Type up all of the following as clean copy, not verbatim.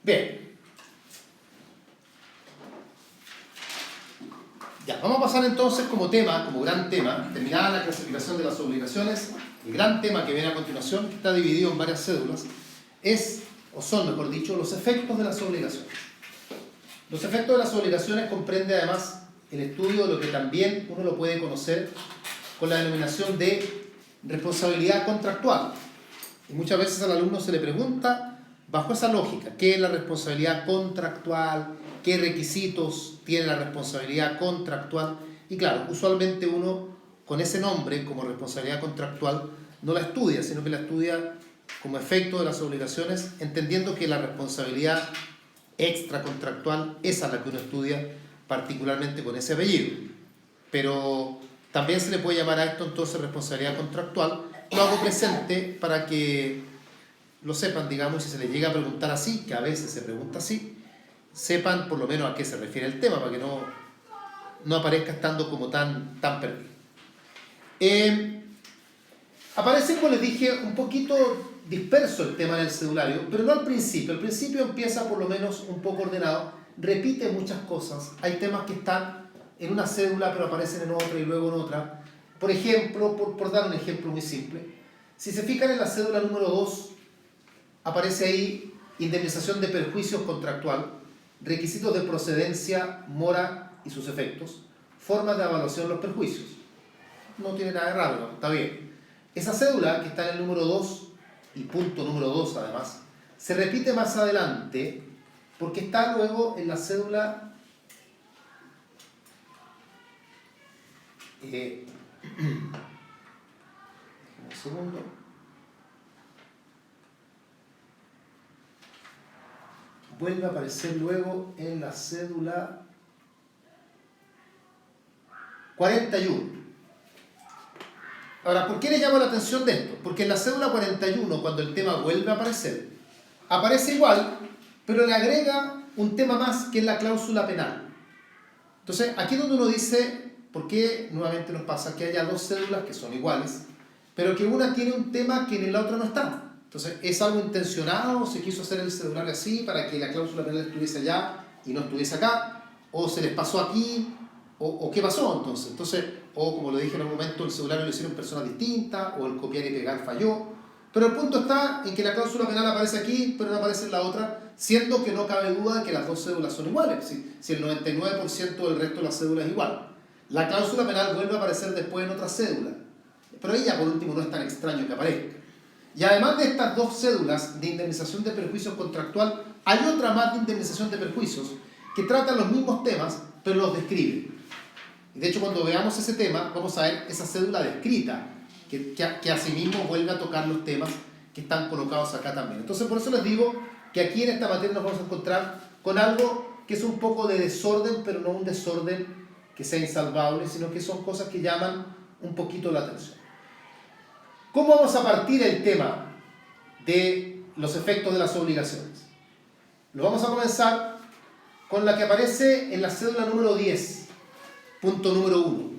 Bien. Ya, vamos a pasar entonces como tema, como gran tema, terminada la clasificación de las obligaciones, el gran tema que viene a continuación, que está dividido en varias cédulas, es, o son mejor dicho, los efectos de las obligaciones. Los efectos de las obligaciones comprende además el estudio de lo que también uno lo puede conocer con la denominación de responsabilidad contractual. Y muchas veces al alumno se le pregunta, bajo esa lógica, ¿qué es la responsabilidad contractual? ¿Qué requisitos tiene la responsabilidad contractual? Y claro, usualmente uno con ese nombre como responsabilidad contractual no la estudia, sino que la estudia como efecto de las obligaciones, entendiendo que la responsabilidad extracontractual es a la que uno estudia particularmente con ese apellido. Pero también se le puede llamar a esto entonces responsabilidad contractual. Lo hago presente para que lo sepan, digamos, si se les llega a preguntar así, que a veces se pregunta así, sepan por lo menos a qué se refiere el tema, para que no aparezca estando como tan perdido. Aparece, como les dije, un poquito disperso el tema del cedulario, pero no al principio. Al principio empieza por lo menos un poco ordenado, repite muchas cosas. Hay temas que están en una cédula pero aparecen en otra y luego en otra. Por ejemplo, por dar un ejemplo muy simple, si se fijan en la cédula número 2, aparece ahí indemnización de perjuicios contractual, requisitos de procedencia, mora y sus efectos, formas de evaluación de los perjuicios. No tiene nada de raro, está bien. Esa cédula que está en el número 2 y punto número 2 además, se repite más adelante porque está luego en la cédula un segundo. Vuelve a aparecer luego en la cédula 41. Ahora, ¿por qué le llamo la atención de esto? Porque en la cédula 41, cuando el tema vuelve a aparecer, aparece igual, pero le agrega un tema más que es la cláusula penal. Entonces, aquí es donde uno dice, ¿por qué nuevamente nos pasa que haya dos cédulas que son iguales, pero que una tiene un tema que en la otra no está? Entonces, ¿es algo intencionado? ¿Se quiso hacer el cedulario así para que la cláusula penal estuviese allá y no estuviese acá? ¿O se les pasó aquí? ¿O qué pasó entonces? O como lo dije en un momento, el cedulario lo hicieron personas distintas, o el copiar y pegar falló. Pero el punto está en que la cláusula penal aparece aquí, pero no aparece en la otra, siendo que no cabe duda de que las dos cédulas son iguales. Si el 99% del resto de la cédula es igual. La cláusula penal vuelve a aparecer después en otra cédula. Pero ella, por último, no es tan extraño que aparezca. Y además de estas dos cédulas de indemnización de perjuicios contractual, hay otra más de indemnización de perjuicios que trata los mismos temas, pero los describe. Y de hecho, cuando veamos ese tema, vamos a ver esa cédula descrita, que asimismo vuelve a tocar los temas que están colocados acá también. Entonces, por eso les digo que aquí en esta materia nos vamos a encontrar con algo que es un poco de desorden, pero no un desorden que sea insalvable, sino que son cosas que llaman un poquito la atención. ¿Cómo vamos a partir el tema de los efectos de las obligaciones? Lo vamos a comenzar con la que aparece en la cédula número 10. Punto número 1,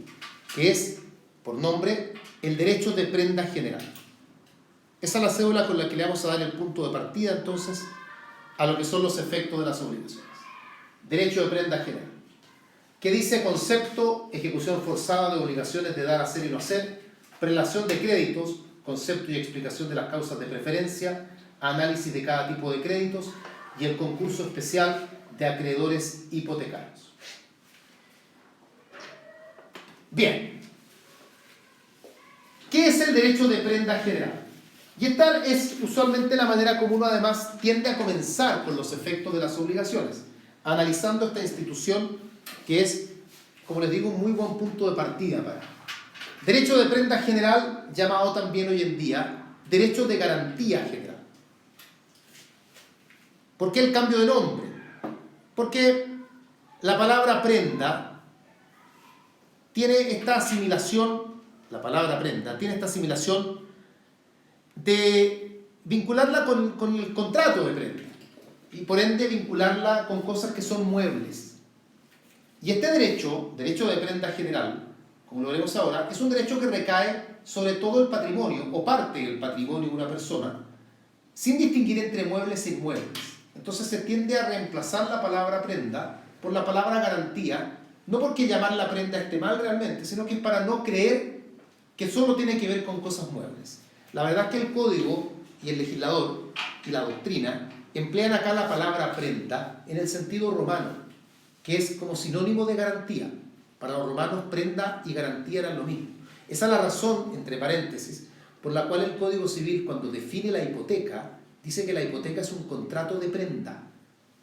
que es, por nombre, el derecho de prenda general. Esa es la cédula con la que le vamos a dar el punto de partida, entonces, a lo que son los efectos de las obligaciones. Derecho de prenda general. ¿Qué dice? Concepto, ejecución forzada de obligaciones de dar, hacer y no hacer, prelación de créditos, concepto y explicación de las causas de preferencia, análisis de cada tipo de créditos y el concurso especial de acreedores hipotecarios. Bien, ¿qué es el derecho de prenda general? Y esta es usualmente la manera como uno además tiende a comenzar con los efectos de las obligaciones, analizando esta institución que es, como les digo, un muy buen punto de partida para. Derecho de prenda general, llamado también hoy en día derecho de garantía general. ¿Por qué el cambio de nombre? Porque la palabra prenda tiene esta asimilación, la palabra prenda, tiene esta asimilación de vincularla con el contrato de prenda y por ende vincularla con cosas que son muebles. Y este derecho de prenda general, como lo veremos ahora, es un derecho que recae sobre todo el patrimonio o parte del patrimonio de una persona, sin distinguir entre muebles e inmuebles. Entonces se tiende a reemplazar la palabra prenda por la palabra garantía, no porque llamarla prenda esté mal realmente, sino que es para no creer que solo tiene que ver con cosas muebles. La verdad es que el código y el legislador y la doctrina emplean acá la palabra prenda en el sentido romano, que es como sinónimo de garantía. Para los romanos prenda y garantía eran lo mismo. Esa es la razón, entre paréntesis, por la cual el Código Civil, cuando define la hipoteca, dice que la hipoteca es un contrato de prenda.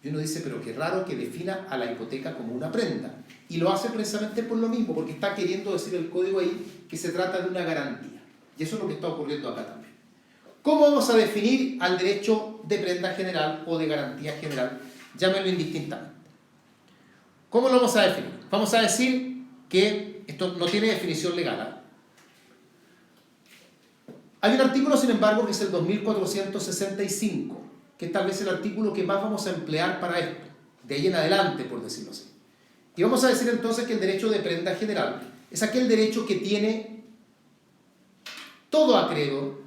Y uno dice, pero qué raro que defina a la hipoteca como una prenda. Y lo hace precisamente por lo mismo, porque está queriendo decir el código ahí que se trata de una garantía. Y eso es lo que está ocurriendo acá también. ¿Cómo vamos a definir al derecho de prenda general o de garantía general? Llámenlo indistintamente. ¿Cómo lo vamos a definir? Vamos a decir que esto no tiene definición legal, ¿eh? Hay un artículo, sin embargo, que es el 2465, que es tal vez el artículo que más vamos a emplear para esto, de ahí en adelante, por decirlo así. Y vamos a decir entonces que el derecho de prenda general es aquel derecho que tiene todo acreedor,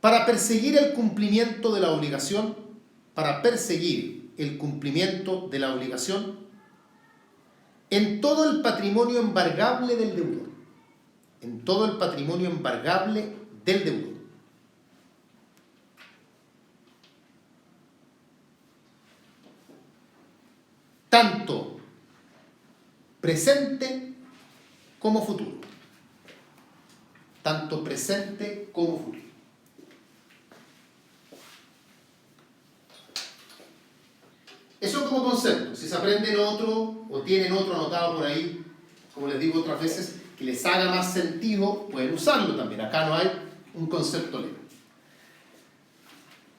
para perseguir el cumplimiento de la obligación, en todo el patrimonio embargable del deudor. Tanto presente como futuro. Eso como concepto. Si se aprenden otro o tienen otro anotado por ahí, como les digo otras veces, que les haga más sentido, pueden usarlo también. Acá no hay un concepto legal.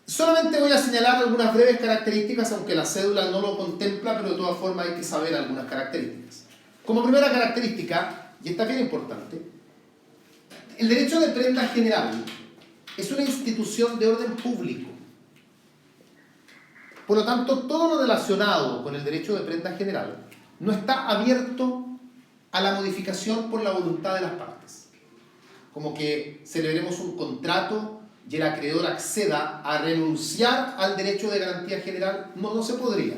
Solamente voy a señalar algunas breves características, aunque la cédula no lo contempla, pero de todas formas hay que saber algunas características. Como primera característica, y esta es bien importante, el derecho de prenda general es una institución de orden público. Por lo tanto, todo lo relacionado con el derecho de prenda general no está abierto a la modificación por la voluntad de las partes. Como que celebremos un contrato y el acreedor acceda a renunciar al derecho de garantía general, no se podría.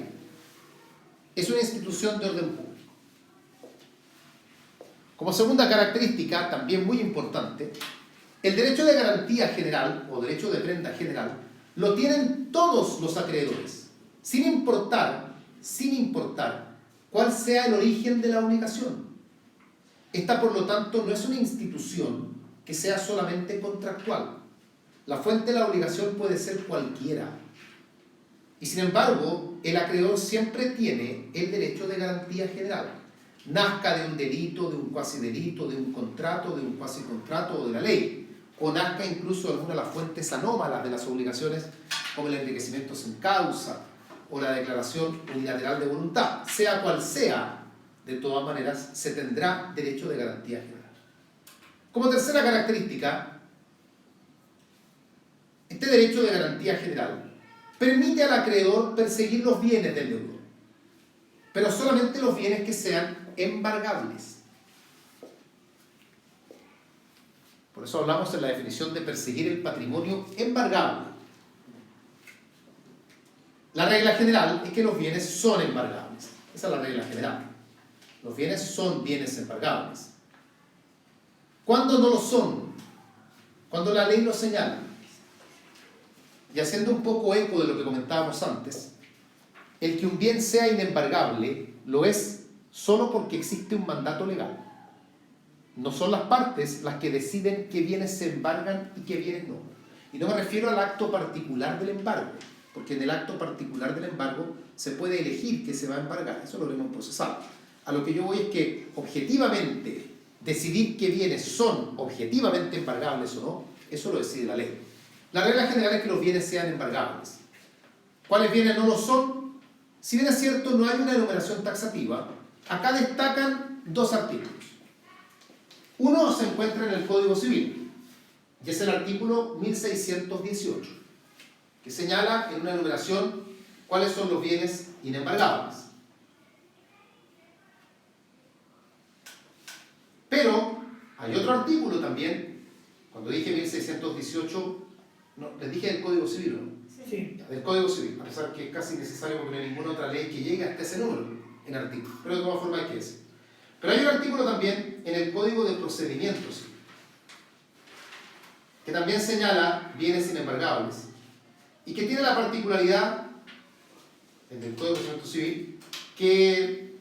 Es una institución de orden público. Como segunda característica, también muy importante, el derecho de garantía general o derecho de prenda general lo tienen todos los acreedores, sin importar cuál sea el origen de la obligación. Esta, por lo tanto, no es una institución que sea solamente contractual. La fuente de la obligación puede ser cualquiera. Y sin embargo, el acreedor siempre tiene el derecho de garantía general. Nazca de un delito, de un cuasidelito, de un contrato, de un cuasicontrato o de la ley. O nazca incluso de alguna de las fuentes anómalas de las obligaciones, como el enriquecimiento sin causa o la declaración unilateral de voluntad. Sea cual sea, de todas maneras, se tendrá derecho de garantía general. Como tercera característica, este derecho de garantía general permite al acreedor perseguir los bienes del deudor, pero solamente los bienes que sean embargables. Por eso hablamos en la definición de perseguir el patrimonio embargable. La regla general es que los bienes son embargables. Esa es la regla general. Los bienes son bienes embargables. ¿Cuándo no lo son? Cuando la ley lo señala. Y haciendo un poco eco de lo que comentábamos antes, el que un bien sea inembargable lo es solo porque existe un mandato legal. No son las partes las que deciden qué bienes se embargan y qué bienes no. Y no me refiero al acto particular del embargo, porque en el acto particular del embargo se puede elegir qué se va a embargar, eso lo veremos procesado. A lo que yo voy es que objetivamente decidir qué bienes son objetivamente embargables o no, eso lo decide la ley. La regla general es que los bienes sean embargables. ¿Cuáles bienes no lo son? Si bien es cierto, no hay una enumeración taxativa, acá destacan dos artículos. Uno se encuentra en el Código Civil, y es el artículo 1618, que señala en una enumeración cuáles son los bienes inembargables. Pero hay otro artículo también Cuando dije 1618, no, les dije del Código Civil, ¿no? Sí. Del Código Civil, a pesar que es casi necesario porque no hay ninguna otra ley que llegue hasta ese número en artículo, pero de todas formas hay que decir. Pero hay un artículo también en el Código de Procedimientos Civil, que también señala bienes inembargables y que tiene la particularidad, en el Código de Procedimientos Civil, que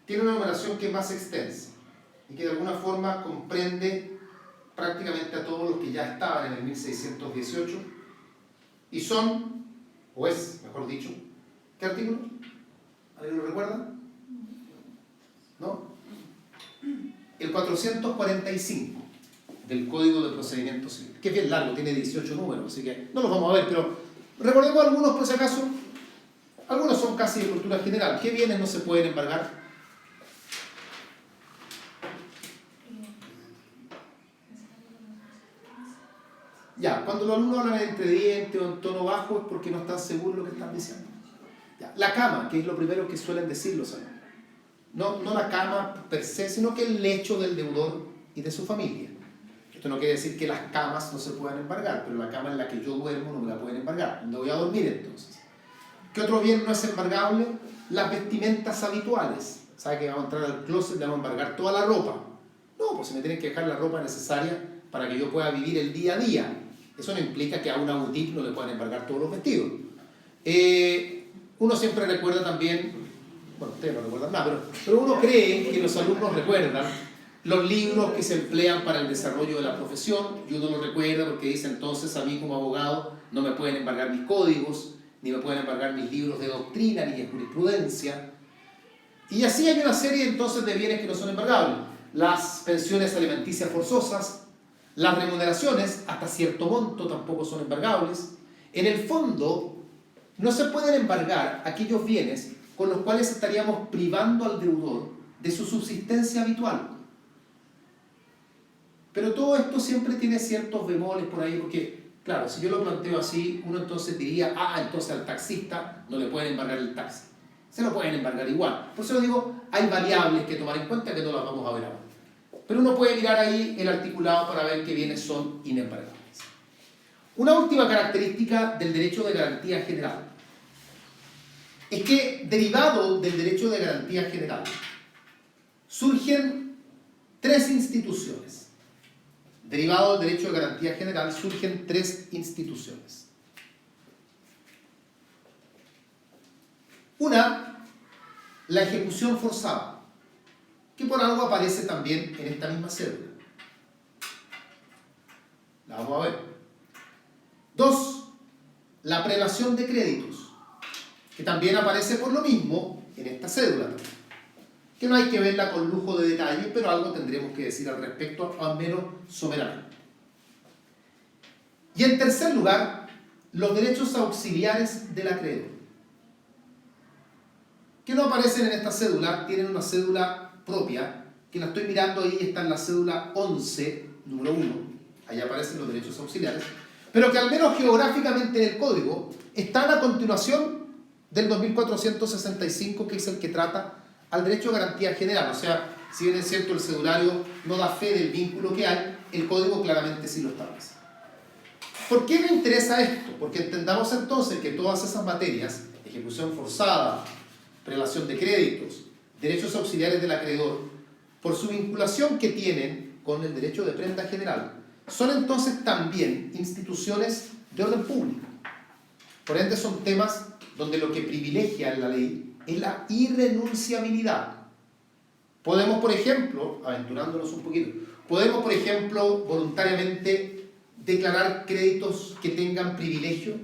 tiene una numeración que es más extensa y que de alguna forma comprende prácticamente a todos los que ya estaban en el 1618 y son, o es, mejor dicho, ¿qué artículo? ¿Alguien lo recuerda? ¿No? El 445 del Código de Procedimiento Civil, que es bien largo, tiene 18 números, así que no los vamos a ver, pero recordemos algunos por si acaso. Algunos son casi de cultura general. ¿Qué bienes no se pueden embargar? Ya, cuando los alumnos hablan entre dientes o en tono bajo es porque no están seguros de lo que están diciendo. Ya, la cama, que es lo primero que suelen decir los alumnos. No la cama per se, sino que el lecho del deudor y de su familia. Esto no quiere decir que las camas no se puedan embargar, pero la cama en la que yo duermo no me la pueden embargar. ¿Dónde voy a dormir entonces? ¿Qué otro bien no es embargable? Las vestimentas habituales. ¿Sabe que vamos a entrar al closet y le vamos a embargar toda la ropa? No, pues si me tienen que dejar la ropa necesaria para que yo pueda vivir el día a día. Eso no implica que a una boutique no le puedan embargar todos los vestidos. Uno siempre recuerda también, bueno, ustedes no recuerdan nada, pero uno cree que los alumnos recuerdan los libros que se emplean para el desarrollo de la profesión, y uno lo recuerda porque dice entonces a mí como abogado no me pueden embargar mis códigos, ni me pueden embargar mis libros de doctrina ni de jurisprudencia. Y así hay una serie entonces de bienes que no son embargables. Las pensiones alimenticias forzosas, las remuneraciones hasta cierto monto tampoco son embargables. En el fondo, no se pueden embargar aquellos bienes con los cuales estaríamos privando al deudor de su subsistencia habitual. Pero todo esto siempre tiene ciertos bemoles por ahí, porque, claro, si yo lo planteo así, uno entonces diría, entonces al taxista no le pueden embargar el taxi. Se lo pueden embargar igual. Por eso lo digo, hay variables que tomar en cuenta que no las vamos a ver ahora. Pero uno puede mirar ahí el articulado para ver qué bienes son inembargables. Una última característica del derecho de garantía general es que, derivado del derecho de garantía general, surgen tres instituciones. Derivado del derecho de garantía general, surgen tres instituciones. Una, la ejecución forzada, que por algo aparece también en esta misma cédula. La vamos a ver. Dos, la prelación de créditos, que también aparece por lo mismo en esta cédula, que no hay que verla con lujo de detalle, pero algo tendremos que decir al respecto, al menos someramente. Y en tercer lugar, los derechos auxiliares del acreedor, que no aparecen en esta cédula, tienen una cédula propia, que la estoy mirando ahí, está en la cédula 11, número 1, ahí aparecen los derechos auxiliares, pero que al menos geográficamente en el código están a continuación del 2465, que es el que trata al derecho de garantía general. O sea, si bien es cierto el cedulario no da fe del vínculo que hay, el código claramente sí lo establece. ¿Por qué me interesa esto? Porque entendamos entonces que todas esas materias, ejecución forzada, prelación de créditos, derechos auxiliares del acreedor, por su vinculación que tienen con el derecho de prenda general, son entonces también instituciones de orden público. Por ende son temas donde lo que privilegia en la ley es la irrenunciabilidad. Podemos, por ejemplo, aventurándonos un poquito, podemos, por ejemplo, voluntariamente declarar créditos que tengan privilegio.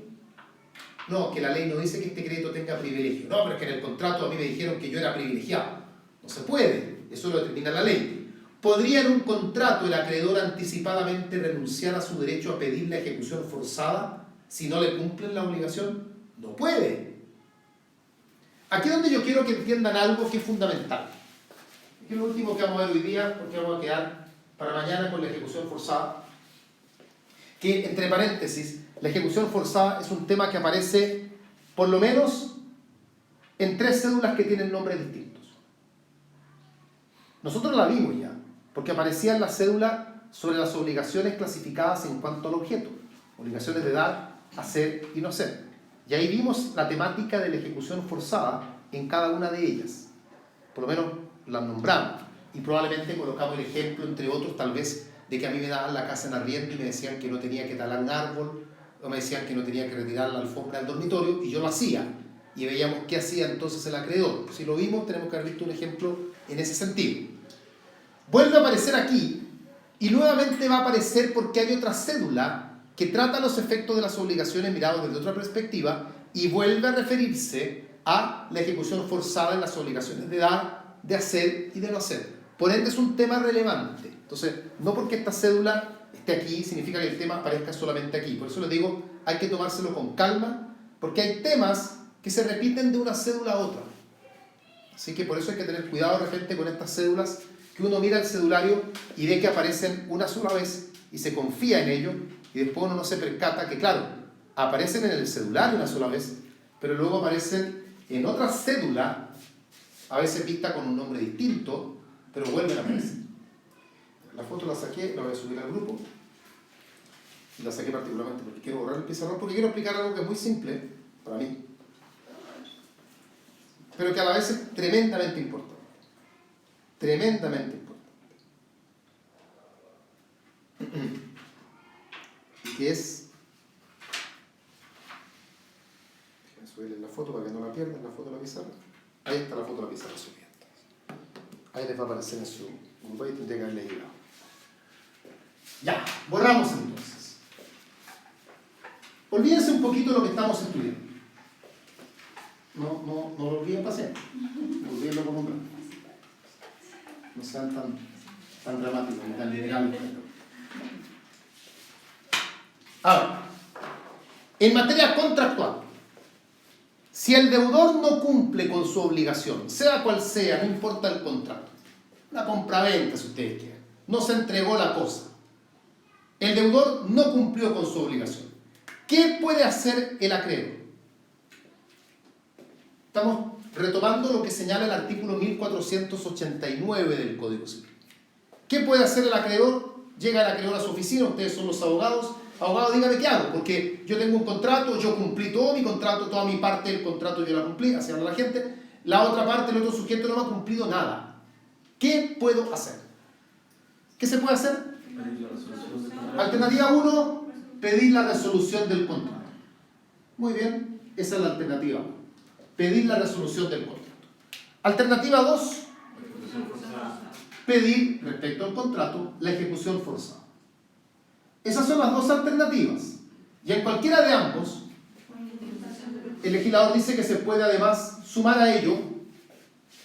No, que la ley no dice que este crédito tenga privilegio. No, pero es que en el contrato a mí me dijeron que yo era privilegiado. No se puede, eso lo determina la ley. ¿Podría en un contrato el acreedor anticipadamente renunciar a su derecho a pedir la ejecución forzada si no le cumplen la obligación? No puede. Aquí es donde yo quiero que entiendan algo que es fundamental. Que es lo último que vamos a ver hoy día, porque vamos a quedar para mañana con la ejecución forzada. Que, entre paréntesis, la ejecución forzada es un tema que aparece por lo menos en tres cédulas que tienen nombres distintos. Nosotros la vimos ya, porque aparecía en la cédula sobre las obligaciones clasificadas en cuanto al objeto. Obligaciones de dar, hacer y no hacer. Y ahí vimos la temática de la ejecución forzada en cada una de ellas. Por lo menos las nombramos. Y probablemente colocamos el ejemplo, entre otros, tal vez, de que a mí me daban la casa en arriendo y me decían que no tenía que talar un árbol, o me decían que no tenía que retirar la alfombra del dormitorio, y yo lo hacía. Y veíamos qué hacía entonces el acreedor. Si lo vimos, tenemos que haber visto un ejemplo en ese sentido. Vuelve a aparecer aquí, y nuevamente va a aparecer porque hay otra cédula que trata los efectos de las obligaciones mirados desde otra perspectiva, y vuelve a referirse a la ejecución forzada en las obligaciones de dar, de hacer y de no hacer. Por ende es un tema relevante. Entonces, no porque esta cédula esté aquí significa que el tema aparezca solamente aquí. Por eso les digo, hay que tomárselo con calma, porque hay temas que se repiten de una cédula a otra. Así que por eso hay que tener cuidado de repente con estas cédulas, que uno mira el cedulario y ve que aparecen una sola vez y se confía en ello, y después uno no se percata que, claro, aparecen en el cedulario una sola vez, pero luego aparecen en otra cédula, a veces vista con un nombre distinto, pero vuelven a aparecer. La foto la saqué, la voy a subir al grupo. Y la saqué particularmente porque quiero borrar el pizarrón, porque quiero explicar algo que es muy simple para mí, pero que a la vez es tremendamente importante. Tremendamente importante. Y que es... Déjenme subirles la foto para que no la pierdan, la foto de la pizarra. Ahí está la foto de la pizarra subida. Ahí les va a aparecer en su grupo y tendré que haberle llegado. Ya, borramos entonces. Olvídense un poquito de lo que estamos estudiando. No lo olviden para siempre. Olvídenlo como un rato. No sean tan dramáticos ni tan liberales. Ahora, en materia contractual, si el deudor no cumple con su obligación, sea cual sea, no importa el contrato, una compraventa si ustedes quieren, no se entregó la cosa, el deudor no cumplió con su obligación, ¿qué puede hacer el acreedor? Estamos retomando lo que señala el artículo 1489 del Código Civil. ¿Qué puede hacer el acreedor? Llega el acreedor a su oficina, ustedes son los abogados. Abogado, dígame qué hago, porque yo tengo un contrato, yo cumplí todo mi contrato, toda mi parte del contrato yo la cumplí, así habla la gente. La otra parte, el otro sujeto no me ha cumplido nada. ¿Qué puedo hacer? ¿Qué se puede hacer? Alternativa 1, pedir la resolución del contrato. Muy bien, esa es la alternativa 1. Pedir la resolución del contrato. Alternativa 2, pedir, respecto al contrato, la ejecución forzada. Esas son las dos alternativas. Y en cualquiera de ambos, el legislador dice que se puede además sumar a ello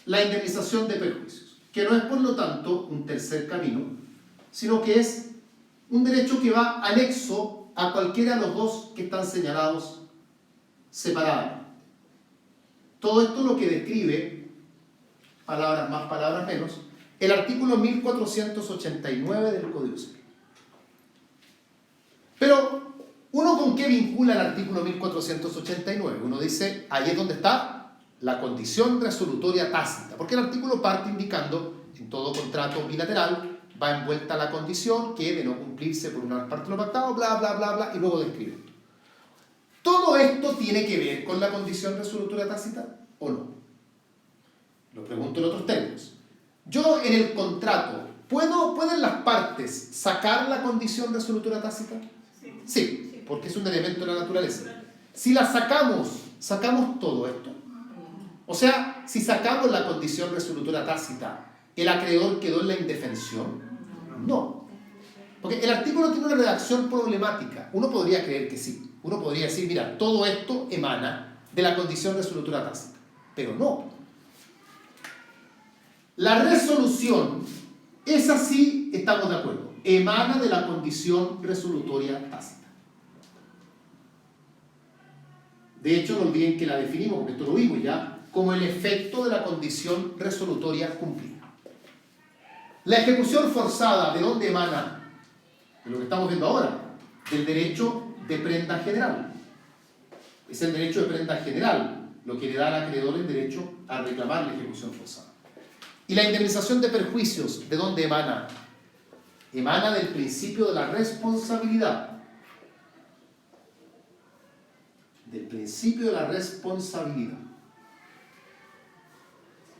la indemnización de perjuicios, que no es por lo tanto un tercer camino, sino que es un derecho que va anexo a cualquiera de los dos que están señalados separadamente. Todo esto lo que describe, palabras más, palabras menos, el artículo 1489 del Código Civil. Pero, ¿uno con qué vincula el artículo 1489? Uno dice, ahí es donde está la condición resolutoria tácita, porque el artículo parte indicando, en todo contrato bilateral, va envuelta la condición que de no cumplirse por una parte de lo pactado, bla, bla, bla, bla, y luego describe. ¿Todo esto tiene que ver con la condición resolutoria tácita o no? Lo pregunto en otros términos. Yo en el contrato, ¿pueden las partes sacar la condición resolutoria tácita? Sí, porque es un elemento de la naturaleza. Si la sacamos todo esto. O sea, si sacamos la condición resolutoria tácita, ¿el acreedor quedó en la indefensión? No. Porque el artículo tiene una redacción problemática. Uno podría creer que sí. Uno podría decir, mira, todo esto emana de la condición resolutoria tácita. Pero no. La resolución, esa sí estamos de acuerdo, emana de la condición resolutoria tácita. De hecho, no olviden que la definimos, porque esto lo vimos ya, como el efecto de la condición resolutoria cumplida. La ejecución forzada, ¿de dónde emana? De lo que estamos viendo ahora, del derecho de prenda general. Es el derecho de prenda general lo que le da al acreedor el derecho a reclamar la ejecución forzada. Y la indemnización de perjuicios, ¿de dónde emana? Emana del principio de la responsabilidad. Del principio de la responsabilidad.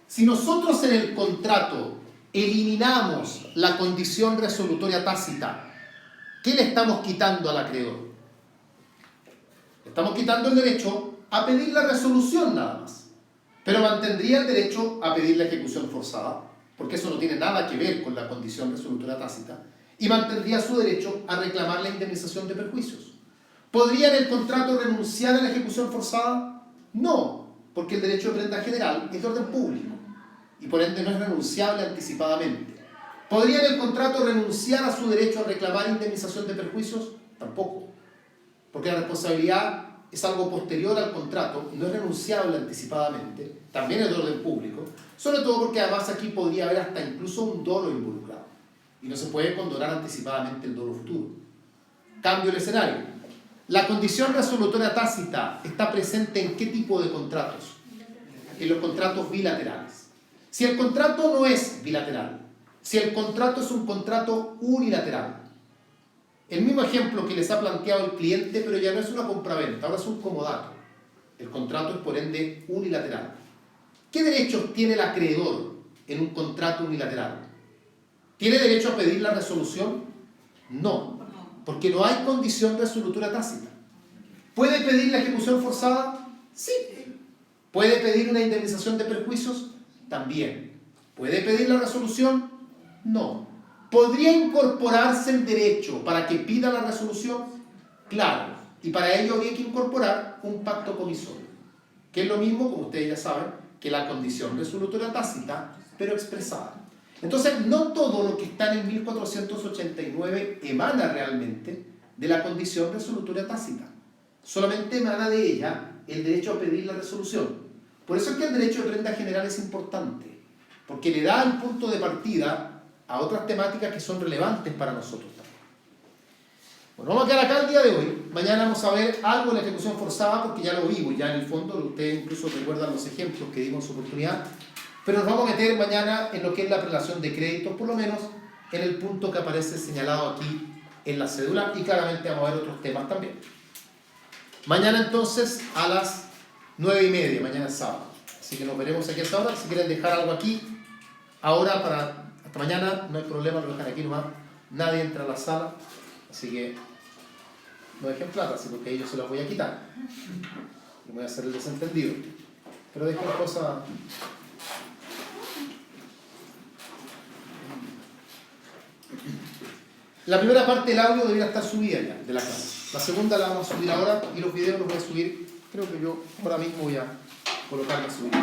Si nosotros en el contrato eliminamos la condición resolutoria tácita, ¿qué le estamos quitando al acreedor? Le estamos quitando el derecho a pedir la resolución nada más, pero mantendría el derecho a pedir la ejecución forzada, porque eso no tiene nada que ver con la condición resolutoria tácita, y mantendría su derecho a reclamar la indemnización de perjuicios. ¿Podría en el contrato renunciar a la ejecución forzada? No, porque el derecho de prenda general es de orden público y por ende no es renunciable anticipadamente. ¿Podría en el contrato renunciar a su derecho a reclamar indemnización de perjuicios? Tampoco, porque la responsabilidad es algo posterior al contrato y no es renunciable anticipadamente, también es de orden público, sobre todo porque además aquí podría haber hasta incluso un dolo involucrado y no se puede condonar anticipadamente el dolo futuro. Cambio el escenario. La condición resolutoria tácita está presente ¿en qué tipo de contratos? En los contratos bilaterales. Si el contrato no es bilateral, si el contrato es un contrato unilateral, el mismo ejemplo que les ha planteado el cliente, pero ya no es una compraventa, ahora es un comodato. El contrato es por ende unilateral. ¿Qué derechos tiene el acreedor en un contrato unilateral? ¿Tiene derecho a pedir la resolución? No, porque no hay condición resolutoria tácita. ¿Puede pedir la ejecución forzada? Sí. ¿Puede pedir una indemnización de perjuicios? También. ¿Puede pedir la resolución? No. ¿Podría incorporarse el derecho para que pida la resolución? Claro. Y para ello habría que incorporar un pacto comisorio, que es lo mismo, como ustedes ya saben, que la condición resolutoria tácita, pero expresada. Entonces, no todo lo que está en el 1489 emana realmente de la condición resolutoria tácita. Solamente emana de ella el derecho a pedir la resolución. Por eso es que el derecho de prenda general es importante, porque le da el punto de partida a otras temáticas que son relevantes para nosotros también. Bueno, vamos a quedar acá el día de hoy. Mañana vamos a ver algo de la ejecución forzada, porque ya lo vimos, ya en el fondo, ustedes incluso recuerdan los ejemplos que dimos en su oportunidad, pero nos vamos a meter mañana en lo que es la prelación de créditos, por lo menos en el punto que aparece señalado aquí en la cédula, y claramente vamos a ver otros temas también. Mañana entonces a las 9:30, mañana es sábado. Así que nos veremos aquí a esta hora. Si quieren dejar algo aquí, ahora para hasta mañana, no hay problema, lo dejan aquí nomás. Nadie entra a la sala, así que no dejen plata, así porque ellos se las voy a quitar. Y voy a hacer el desentendido. Pero dejen cosas. La primera parte del audio debería estar subida ya, de la clase. La segunda la vamos a subir ahora y los videos los voy a subir, creo que yo ahora mismo voy a colocarla a subir.